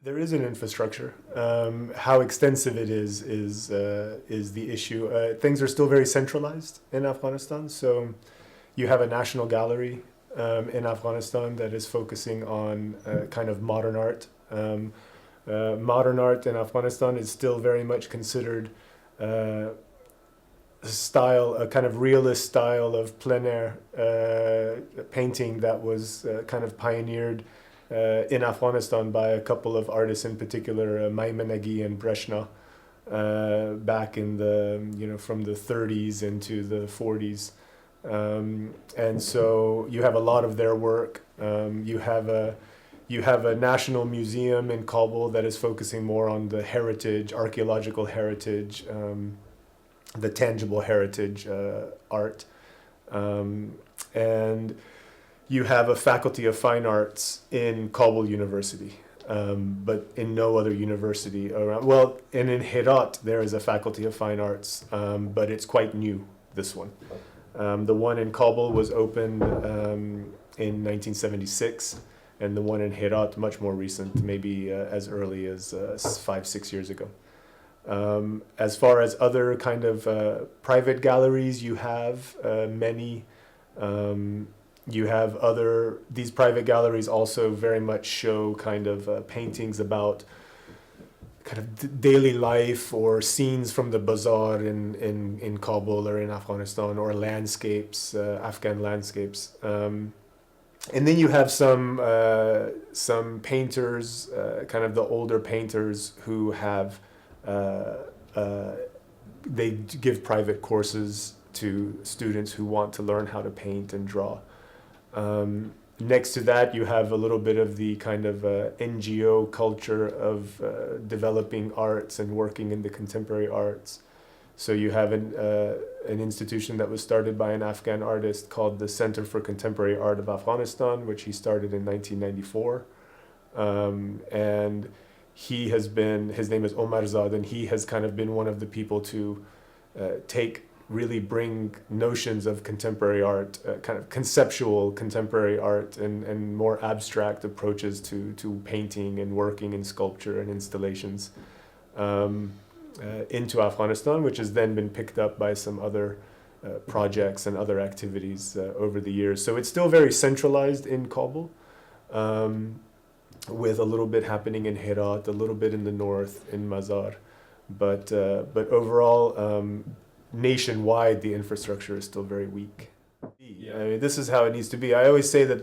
There is an infrastructure. How extensive it is the issue. Things are still very centralized in Afghanistan. So you have a national gallery in Afghanistan that is focusing on kind of modern art. Modern art in Afghanistan is still very much considered a kind of realist style of plein air painting that was kind of pioneered in Afghanistan by a couple of artists in particular, Maimanagi and Breshna, back in from the 30s into the 40s. And so you have a lot of their work. You have a national museum in Kabul that is focusing more on the heritage, archaeological heritage, the tangible heritage art. And you have a faculty of fine arts in Kabul University, but in no other university around. Well, and in Herat, there is a faculty of fine arts, but it's quite new, this one. The one in Kabul was opened in 1976, and the one in Herat much more recent, maybe as early as 5-6 years ago. As far as other kind of private galleries, you have many. You have these private galleries also very much show kind of paintings about kind of daily life or scenes from the bazaar in Kabul or in Afghanistan, or landscapes, Afghan landscapes. And then you have some painters, kind of the older painters who have they give private courses to students who want to learn how to paint and draw. Next to that, you have a little bit of the kind of NGO culture of developing arts and working in the contemporary arts. So you have an institution that was started by an Afghan artist called the Center for Contemporary Art of Afghanistan, which he started in 1994. And his name is Omar Zad, and he has kind of been one of the people to really bring notions of contemporary art, kind of conceptual contemporary art, and more abstract approaches to painting and working in sculpture and installations into Afghanistan, which has then been picked up by some other projects and other activities over the years. So it's still very centralized in Kabul, with a little bit happening in Herat, a little bit in the north in Mazar, but overall, nationwide, the infrastructure is still very weak. Yeah. I mean, this is how it needs to be. I always say that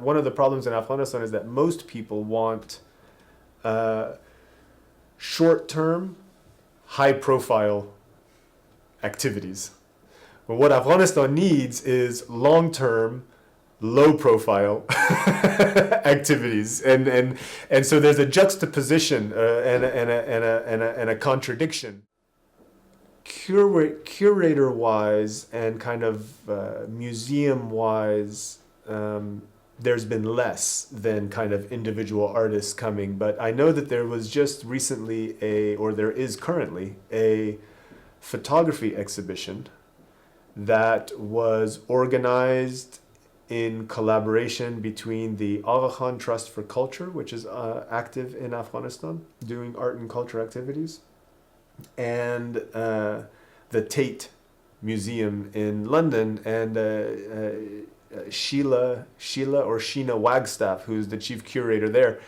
one of the problems in Afghanistan is that most people want short-term, high-profile activities. But what Afghanistan needs is long-term, low-profile activities, and so there's a juxtaposition and a contradiction. Curator-wise and kind of museum-wise, there's been less than kind of individual artists coming. But I know that there was just recently there is currently a photography exhibition that was organized in collaboration between the Aga Khan Trust for Culture, which is active in Afghanistan, doing art and culture activities, and the Tate Museum in London, and Sheena Wagstaff, who's the chief curator there,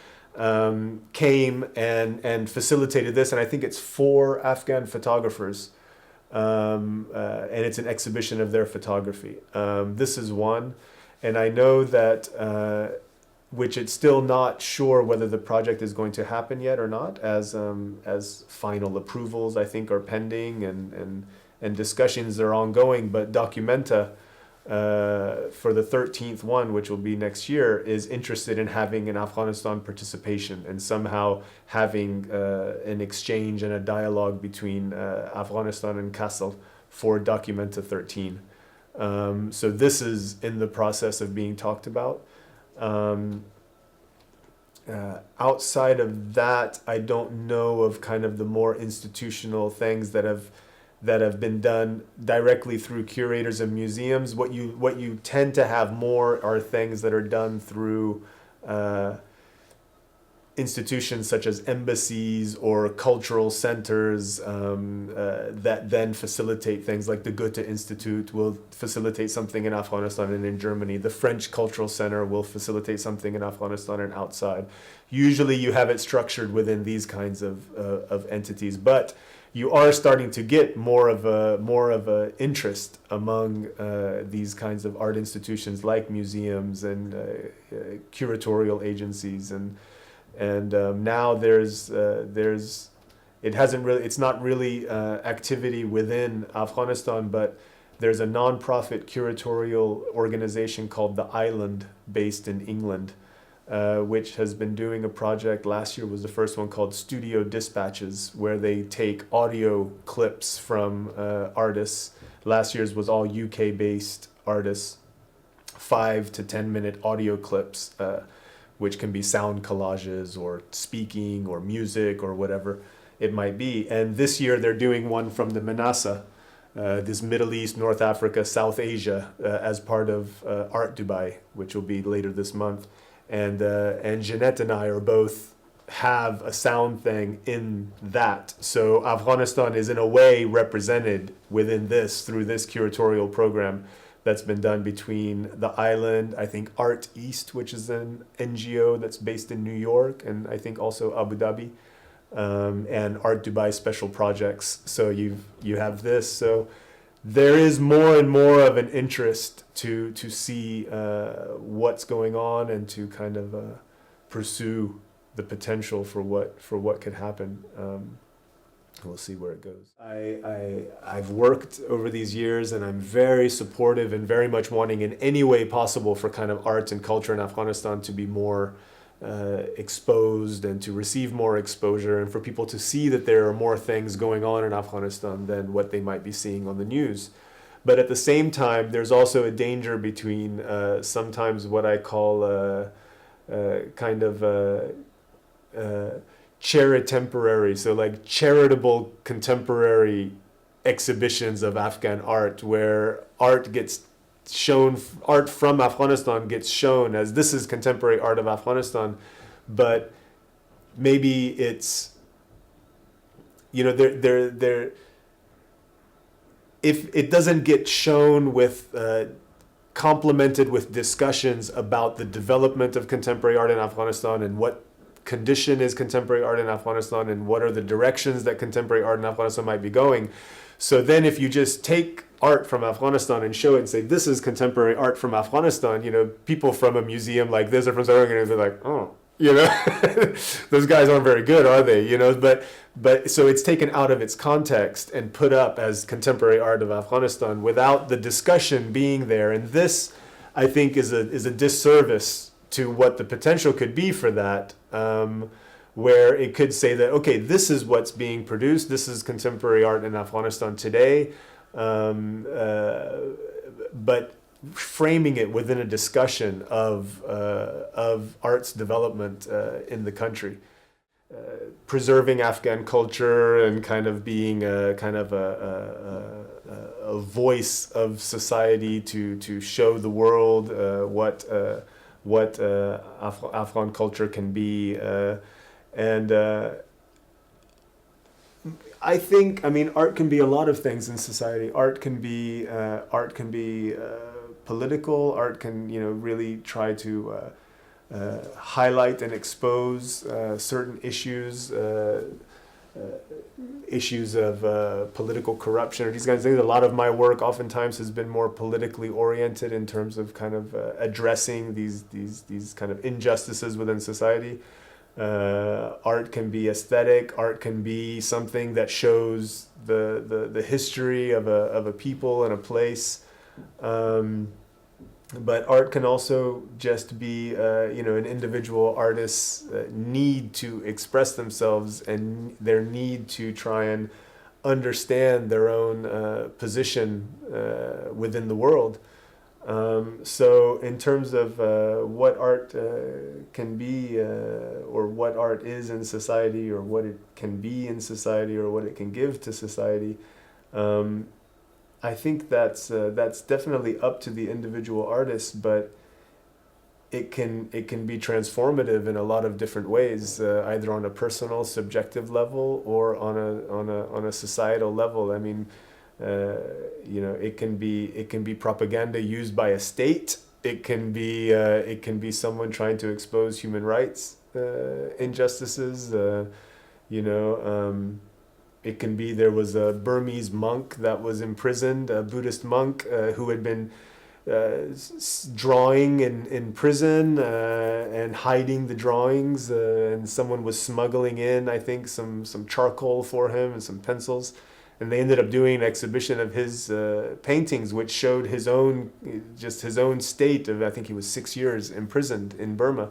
came and facilitated this, and I think it's 4 Afghan photographers, and it's an exhibition of their photography. This is one, and I know that which it's still not sure whether the project is going to happen yet or not, as final approvals I think are pending, and discussions are ongoing. But Documenta, for the 13th one, which will be next year, is interested in having an Afghanistan participation and somehow having an exchange and a dialogue between Afghanistan and Kassel for Documenta 13. So this is in the process of being talked about. Outside of that, I don't know of kind of the more institutional things that have been done directly through curators of museums. What you tend to have more are things that are done through institutions such as embassies or cultural centers that then facilitate things like the Goethe Institute will facilitate something in Afghanistan and in Germany. The French Cultural Center will facilitate something in Afghanistan and outside. Usually you have it structured within these kinds of entities, but you are starting to get more of a interest among these kinds of art institutions like museums and curatorial agencies and now it's not really activity within Afghanistan, but there's a non-profit curatorial organization called The Island based in England, which has been doing a project. Last year was the first one, called Studio Dispatches, where they take audio clips from artists. Last year's was all UK based artists, 5 to 10 minute audio clips, which can be sound collages or speaking or music or whatever it might be. And this year they're doing one from the Manasa, this Middle East, North Africa, South Asia, as part of Art Dubai, which will be later this month. And Jeanette and I are both have a sound thing in that. So Afghanistan is in a way represented within this through this curatorial program that's been done between the island, I think Art East, which is an NGO that's based in New York, and I think also Abu Dhabi, and Art Dubai Special Projects. So you have this. So there is more and more of an interest to see what's going on and to kind of pursue the potential for what could happen. We'll see where it goes. I've worked over these years, and I'm very supportive and very much wanting in any way possible for kind of arts and culture in Afghanistan to be more exposed and to receive more exposure, and for people to see that there are more things going on in Afghanistan than what they might be seeing on the news. But at the same time, there's also a danger between sometimes what I call kind of charitemporary, so like charitable contemporary exhibitions of Afghan art, where art from Afghanistan gets shown as this is contemporary art of Afghanistan, but maybe it's, if it doesn't get shown with complemented with discussions about the development of contemporary art in Afghanistan and what condition is contemporary art in Afghanistan and what are the directions that contemporary art in Afghanistan might be going. So then if you just take art from Afghanistan and show it and say, this is contemporary art from Afghanistan, people from a museum like this or from somewhere are going to be like, oh, those guys aren't very good, are they? But so it's taken out of its context and put up as contemporary art of Afghanistan without the discussion being there. And this, I think, is a disservice to what the potential could be for that, where it could say that, okay, this is what's being produced, this is contemporary art in Afghanistan today, but framing it within a discussion of arts development in the country. Preserving Afghan culture and kind of being a voice of society to show the world what Afghan culture can be, and I think, art can be a lot of things in society. Art can be political. Art can really try to highlight and expose certain issues. Issues of political corruption or these kinds of things. A lot of my work oftentimes has been more politically oriented in terms of kind of addressing these kind of injustices within society. Art can be aesthetic. Art can be something that shows the history of a people and a place. But art can also just be, an individual artist's need to express themselves and their need to try and understand their own position within the world. So in terms of what art can be, or what art is in society, or what it can be in society, or what it can give to society, I think that's definitely up to the individual artist, but it can be transformative in a lot of different ways, either on a personal, subjective level or on a societal level. I mean, it can be propaganda used by a state. It can be someone trying to expose human rights injustices. You know, it can be there was a Burmese monk that was imprisoned, a Buddhist monk who had been drawing in prison and hiding the drawings, and someone was smuggling in, I think, some charcoal for him and some pencils, and they ended up doing an exhibition of his paintings, which showed his own state of, I think he was 6 years imprisoned in Burma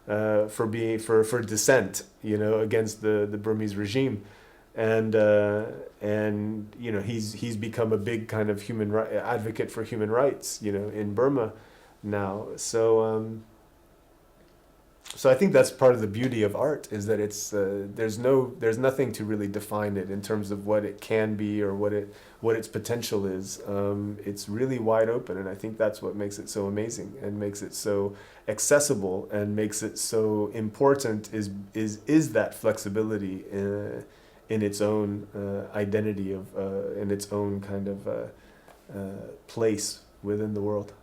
for dissent, against the Burmese regime. And he's become a big kind of advocate for human rights, in Burma now. So I think that's part of the beauty of art, is that there's nothing to really define it in terms of what it can be or what its potential is. It's really wide open, and I think that's what makes it so amazing and makes it so accessible and makes it so important, is that flexibility in its own identity in its own kind of place within the world.